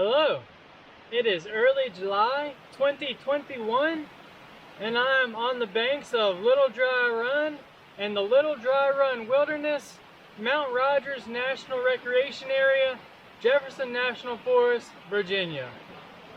Hello, it is early July 2021 and I am on the banks of Little Dry Run and the Little Dry Run Wilderness, Mount Rogers National Recreation Area, Jefferson National Forest, Virginia.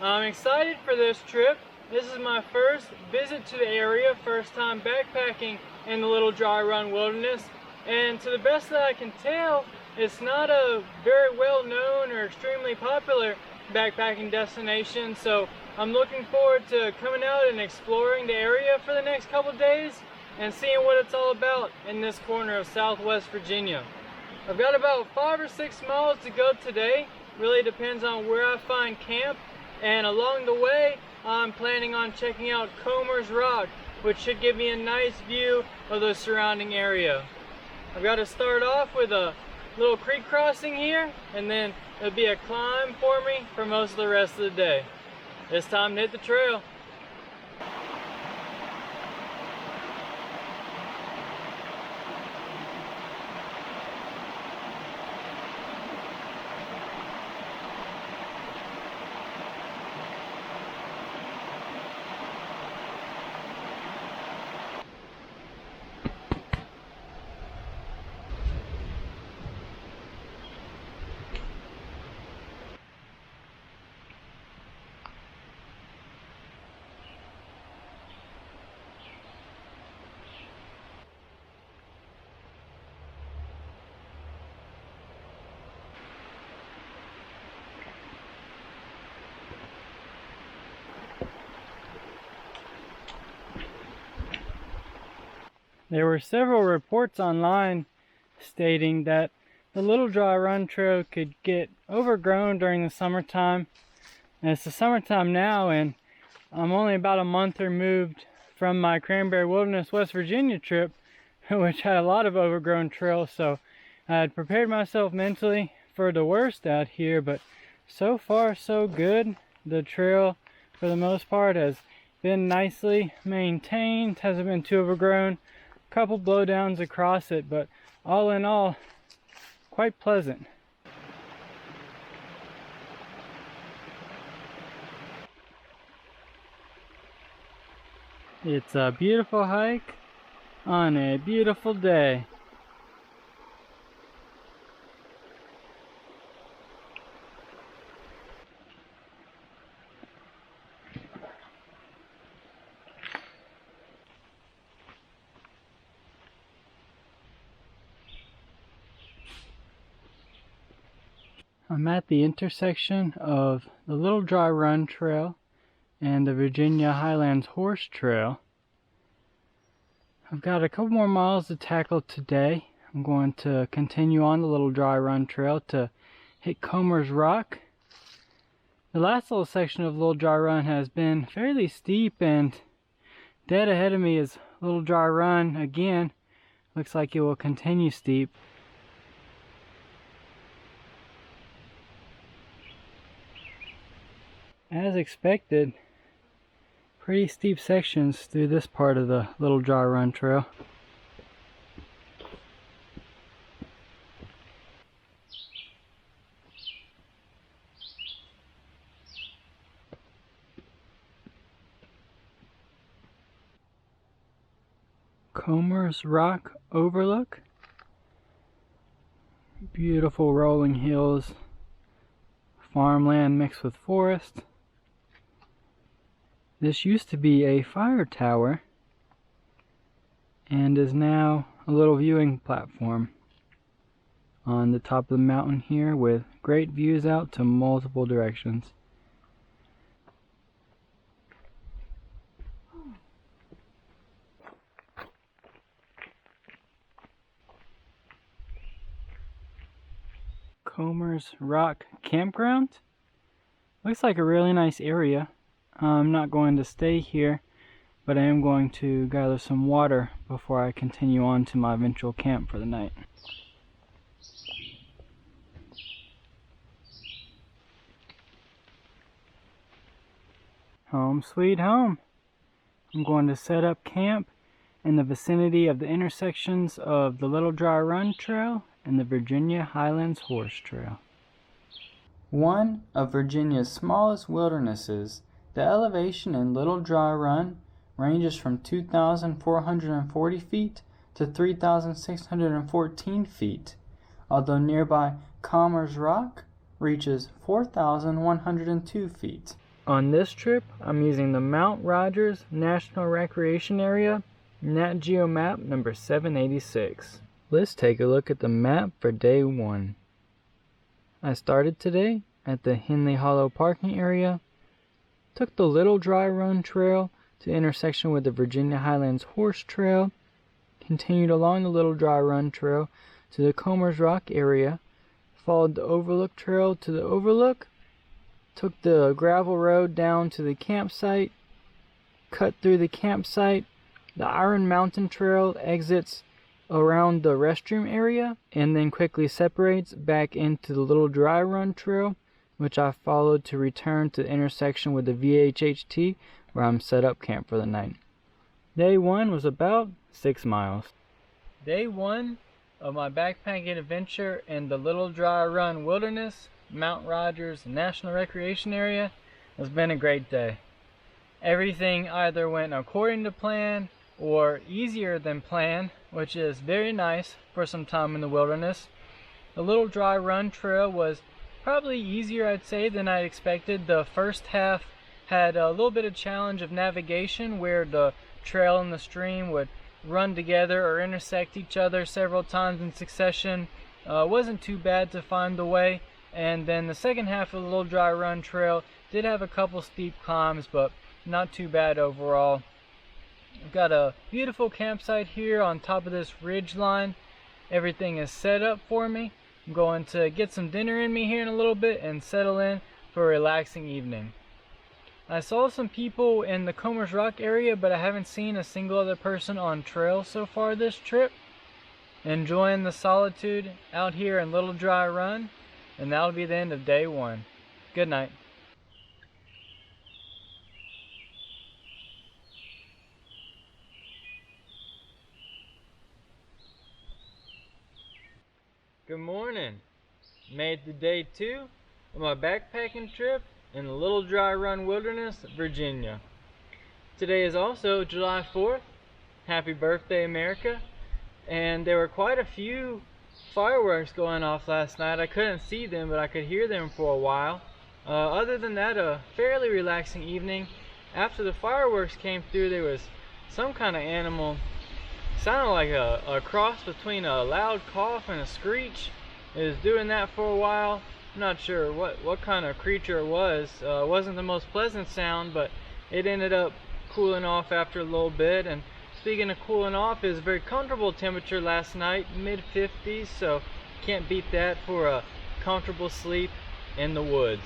I'm excited for this trip. This is my first visit to the area, first time backpacking in the Little Dry Run Wilderness, and to the best that I can tell, it's not a very well known or extremely popular backpacking destination, so I'm looking forward to coming out and exploring the area for the next couple days and seeing what it's all about in this corner of Southwest Virginia. I've got about 5 or 6 miles to go today. Really depends on where I find camp, and along the way I'm planning on checking out Comer's Rock, which should give me a nice view of the surrounding area. I've got to start off with a little creek crossing here, and then it'll be a climb for me for most of the rest of the day. It's time to hit the trail. There were several reports online stating that the Little Dry Run Trail could get overgrown during the summertime. And it's the summertime now, and I'm only about a month removed from my Cranberry Wilderness, West Virginia trip, which had a lot of overgrown trails, so I had prepared myself mentally for the worst out here, but so far so good. The trail, for the most part, has been nicely maintained, hasn't been too overgrown. Couple blowdowns across it, but all in all, quite pleasant. It's a beautiful hike on a beautiful day. I'm at the intersection of the Little Dry Run Trail and the Virginia Highlands Horse Trail. I've got a couple more miles to tackle today. I'm going to continue on the Little Dry Run Trail to hit Comer's Rock. The last little section of Little Dry Run has been fairly steep, and dead ahead of me is Little Dry Run again. Looks like it will continue steep. As expected, pretty steep sections through this part of the Little Dry Run Trail. Comer's Rock Overlook. Beautiful rolling hills, farmland mixed with forest. This used to be a fire tower and is now a little viewing platform on the top of the mountain here with great views out to multiple directions. Comer's Rock Campground. Looks like a really nice area. I'm not going to stay here, but I am going to gather some water before I continue on to my eventual camp for the night. Home sweet home. I'm going to set up camp in the vicinity of the intersections of the Little Dry Run Trail and the Virginia Highlands Horse Trail. One of Virginia's smallest wildernesses, the elevation in Little Dry Run ranges from 2,440 feet to 3,614 feet, although nearby Comets Rock reaches 4,102 feet. On this trip, I'm using the Mount Rogers National Recreation Area, Nat Geo map number 786. Let's take a look at the map for day 1. I started today at the Henley Hollow parking area, took the Little Dry Run trail to intersection with the Virginia Highlands Horse Trail, continued along the Little Dry Run trail to the Comets Rock area, followed the Overlook trail to the Overlook, took the gravel road down to the campsite, cut through the campsite. The Iron Mountain Trail exits around the restroom area and then quickly separates back into the Little Dry Run trail, which I followed to return to the intersection with the VHHT where I'm set up camp for the night. Day 1 was about 6 miles. Day 1 of my backpacking adventure in the Little Dry Run Wilderness, Mount Rogers National Recreation Area has been a great day. Everything either went according to plan or easier than planned, which is very nice for some time in the wilderness. The Little Dry Run trail was probably easier, I'd say, than I expected. The first half had a little bit of challenge of navigation where the trail and the stream would run together or intersect each other several times in succession. Wasn't too bad to find the way. And then the second half of the Little Dry Run trail did have a couple steep climbs, but not too bad overall. I've got a beautiful campsite here on top of this ridge line. Everything is set up for me. I'm going to get some dinner in me here in a little bit and settle in for a relaxing evening. I saw some people in the Comets Rock area, but I haven't seen a single other person on trail so far this trip. Enjoying the solitude out here in Little Dry Run, and that'll be the end of day 1. Good night. Good morning. Made it to day 2 of my backpacking trip in the Little Dry Run Wilderness, Virginia. Today is also July 4th. Happy birthday, America. And there were quite a few fireworks going off last night. I couldn't see them, but I could hear them for a while. Other than that, a fairly relaxing evening. After the fireworks came through, there was some kind of animal. Sounded like a cross between a loud cough and a screech. It was doing that for a while. I'm not sure what kind of creature it was. It wasn't the most pleasant sound, but it ended up cooling off after a little bit. And speaking of cooling off, it was a very comfortable temperature last night, mid-50s, so can't beat that for a comfortable sleep in the woods.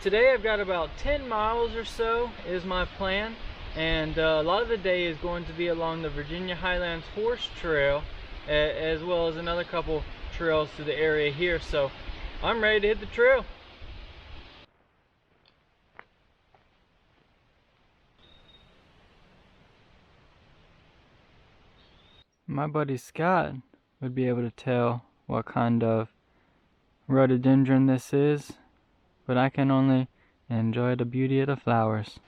Today I've got about 10 miles or so is my plan. And a lot of the day is going to be along the Virginia Highlands Horse Trail, as well as another couple trails through the area here. So I'm ready to hit the trail. My buddy Scott would be able to tell what kind of rhododendron this is, but I can only enjoy the beauty of the flowers.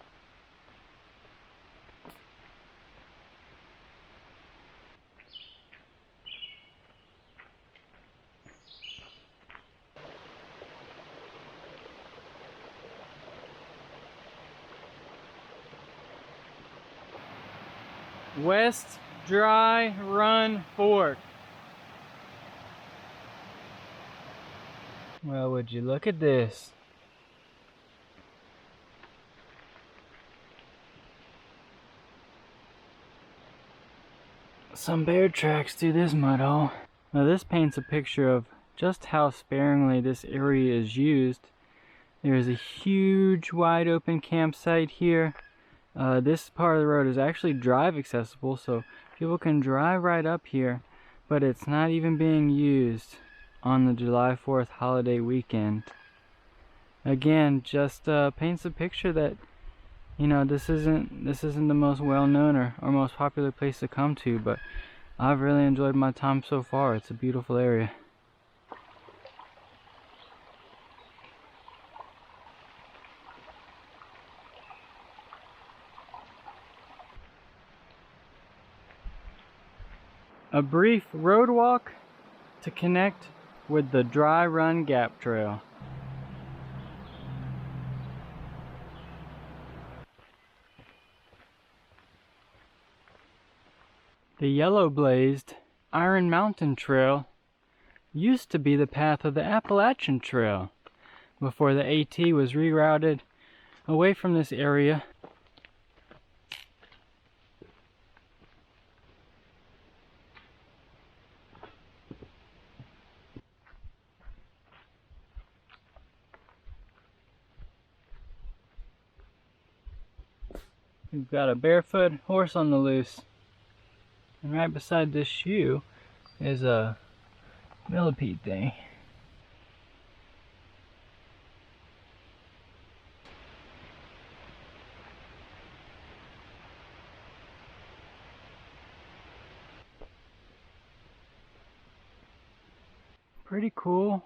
West Dry Run Fork. Well, would you look at this? Some bear tracks through this mud hole. Now this paints a picture of just how sparingly this area is used. There is a huge wide open campsite here. This part of the road is actually drive accessible, so people can drive right up here, but it's not even being used on the July 4th holiday weekend. Again, just paints a picture that, you know, this isn't the most well-known or most popular place to come to, but I've really enjoyed my time so far. It's a beautiful area. A brief road walk to connect with the Dry Run Gap Trail. The yellow blazed Iron Mountain Trail used to be the path of the Appalachian Trail before the AT was rerouted away from this area. We've got a barefoot horse on the loose. And right beside this shoe is a millipede thing. Pretty cool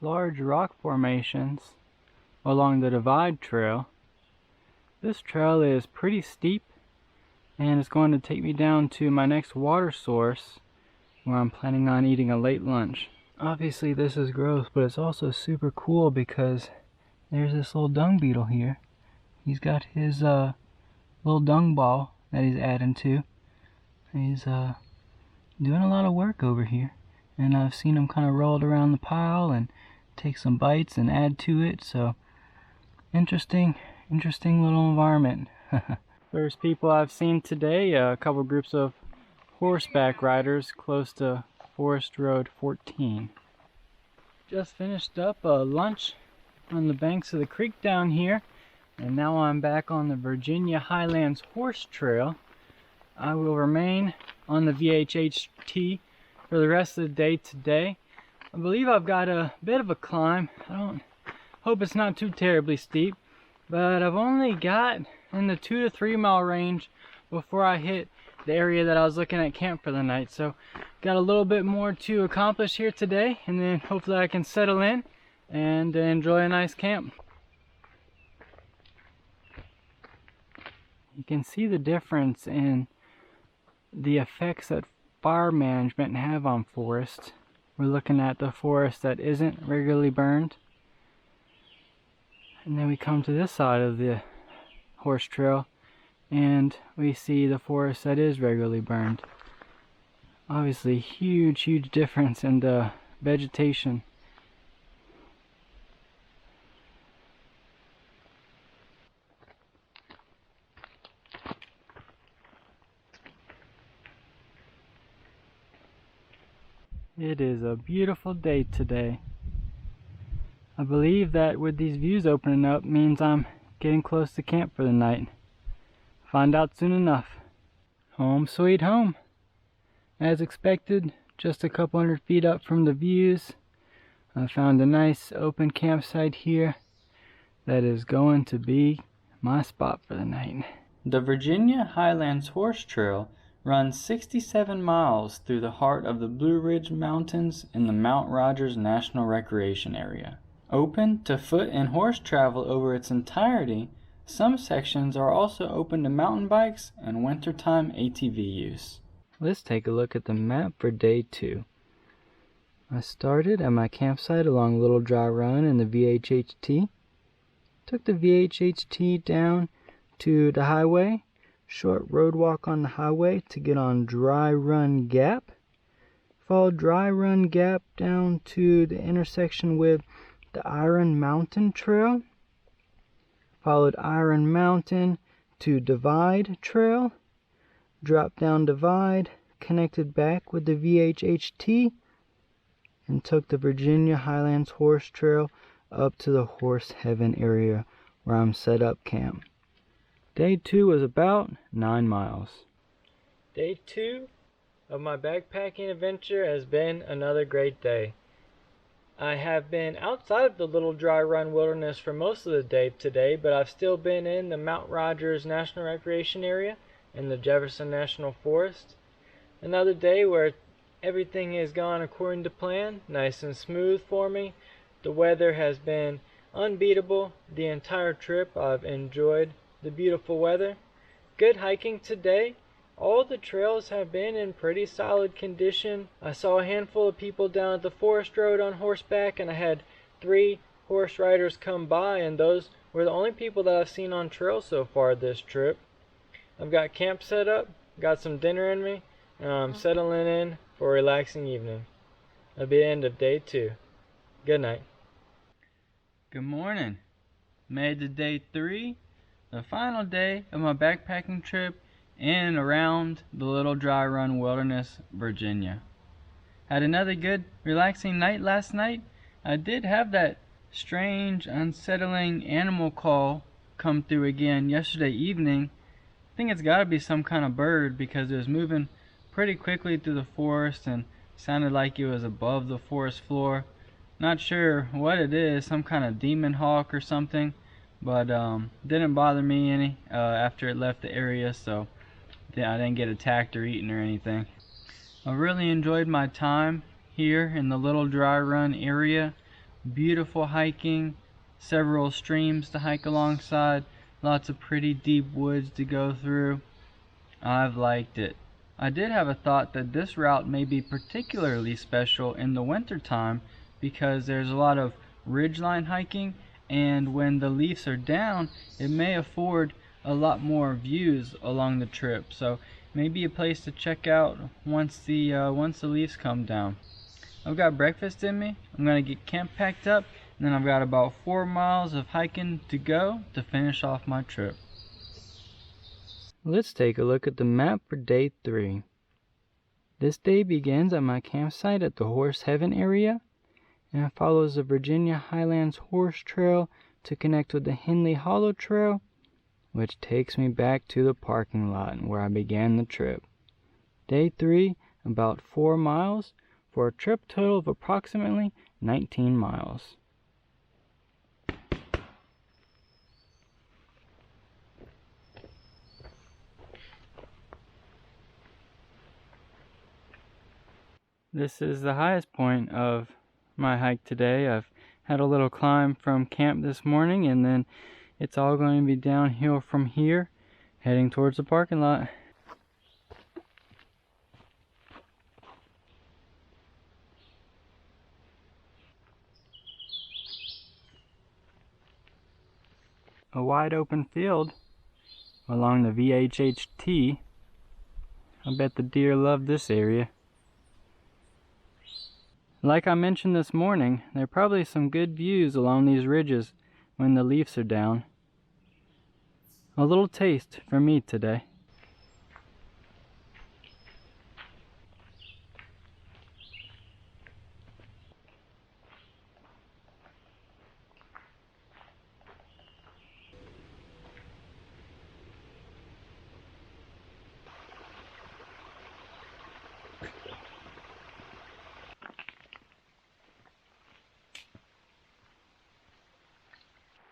large rock formations along the Divide Trail. This trail is pretty steep and it's going to take me down to my next water source where I'm planning on eating a late lunch. Obviously this is gross, but it's also super cool because there's this little dung beetle here. He's got his little dung ball that he's adding to. He's doing a lot of work over here, and I've seen him kind of rolled around the pile and take some bites and add to it. So interesting little environment. First people I've seen today, a couple groups of horseback riders close to Forest Road 14. Just finished up a lunch on the banks of the creek down here, and now I'm back on the Virginia Highlands Horse Trail. I will remain on the VHHT for the rest of the day today. I believe I've got a bit of a climb. I hope it's not too terribly steep, but I've only got in the 2 to 3 mile range before I hit the area that I was looking at camp for the night. So got a little bit more to accomplish here today, and then hopefully I can settle in and enjoy a nice camp. You can see the difference in the effects that fire management have on forests. We're looking at the forest that isn't regularly burned, and then we come to this side of the horse trail and we see the forest that is regularly burned. Obviously huge difference in the vegetation. It is a beautiful day today. I believe that with these views opening up means I'm getting close to camp for the night. Find out soon enough. Home sweet home. As expected, just a couple hundred feet up from the views, I found a nice open campsite here that is going to be my spot for the night. The Virginia Highlands Horse Trail runs 67 miles through the heart of the Blue Ridge Mountains in the Mount Rogers National Recreation Area. Open to foot and horse travel over its entirety, some sections are also open to mountain bikes and wintertime ATV use. Let's take a look at the map for day 2. I started at my campsite along Little Dry Run in the VHHT. Took the VHHT down to the highway, short road walk on the highway to get on Dry Run Gap. Followed Dry Run Gap down to the intersection with the Iron Mountain Trail. Followed Iron Mountain to Divide Trail. Dropped down Divide, connected back with the VHHT, and took the Virginia Highlands Horse Trail up to the Horse Heaven area where I'm set up camp. Day 2 was about 9 miles. Day 2 of my backpacking adventure has been another great day. I have been outside of the Little Dry Run wilderness for most of the day today, but I've still been in the Mount Rogers National Recreation Area and the Jefferson National Forest. Another day where everything has gone according to plan, nice and smooth for me. The weather has been unbeatable the entire trip. I've enjoyed the beautiful weather. Good hiking today. all the trails have been in pretty solid condition. I saw a handful of people down at the forest road on horseback, and I had 3 horse riders come by, and those were the only people that I've seen on trail so far this trip. I've got camp set up, got some dinner in me, and I'm settling in for a relaxing evening. That'll be the end of day 2. Good night. Good morning. Made it to day 3, the final day of my backpacking trip in and around the Little Dry Run Wilderness, Virginia. Had another good, relaxing night last night. I did have that strange, unsettling animal call come through again yesterday evening. I think it's got to be some kind of bird because it was moving pretty quickly through the forest and sounded like it was above the forest floor. Not sure what it is, some kind of demon hawk or something, but didn't bother me any after it left the area, so I didn't get attacked or eaten or anything. I really enjoyed my time here in the Little Dry Run area. Beautiful hiking, several streams to hike alongside, lots of pretty deep woods to go through. I've liked it. I did have a thought that this route may be particularly special in the winter time because there's a lot of ridgeline hiking, and when the leaves are down, it may afford a lot more views along the trip. So maybe a place to check out once the leaves come down. I've got breakfast in me. I'm gonna get camp packed up, and then I've got about 4 miles of hiking to go to finish off my trip. Let's take a look at the map for day 3. This day begins at my campsite at the Horse Heaven area, and it follows the Virginia Highlands Horse Trail to connect with the Henley Hollow Trail, which takes me back to the parking lot where I began the trip. Day 3, about 4 miles, for a trip total of approximately 19 miles. This is the highest point of my hike today. I've had a little climb from camp this morning, and then it's all going to be downhill from here, heading towards the parking lot. A wide open field along the VHHT. I bet the deer love this area. Like I mentioned this morning, there are probably some good views along these ridges when the leaves are down. A little taste for me today.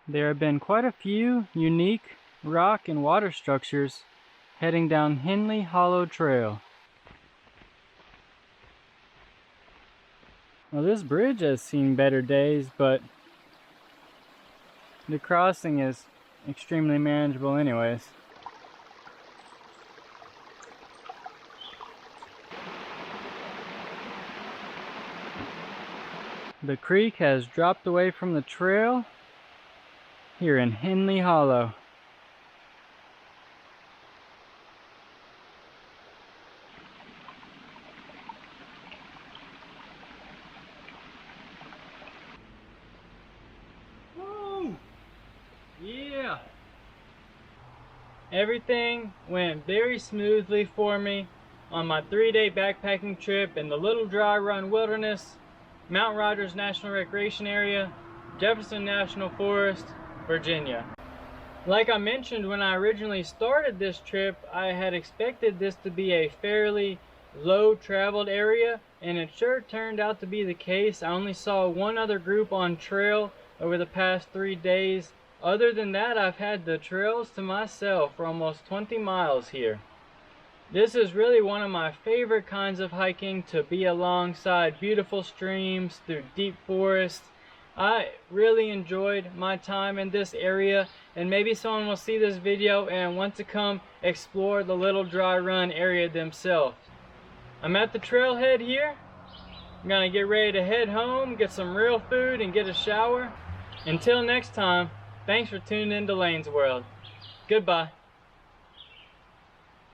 There have been quite a few unique rock and water structures heading down Henley Hollow Trail. Well, this bridge has seen better days, but the crossing is extremely manageable anyways. The creek has dropped away from the trail here in Henley Hollow. Woo! Yeah! Everything went very smoothly for me on my 3-day backpacking trip in the Little Dry Run Wilderness, Mount Rogers National Recreation Area, Jefferson National Forest, Virginia. Like I mentioned when I originally started this trip, I had expected this to be a fairly low traveled area, and it sure turned out to be the case. I only saw one other group on trail over the past 3 days. Other than that, I've had the trails to myself for almost 20 miles here. This is really one of my favorite kinds of hiking, to be alongside beautiful streams through deep forests I really enjoyed my time in this area, and maybe someone will see this video and want to come explore the Little Dry Run area themselves. I'm at the trailhead here. I'm gonna get ready to head home, get some real food, and get a shower. Until next time, thanks for tuning in to Layne's World. Goodbye.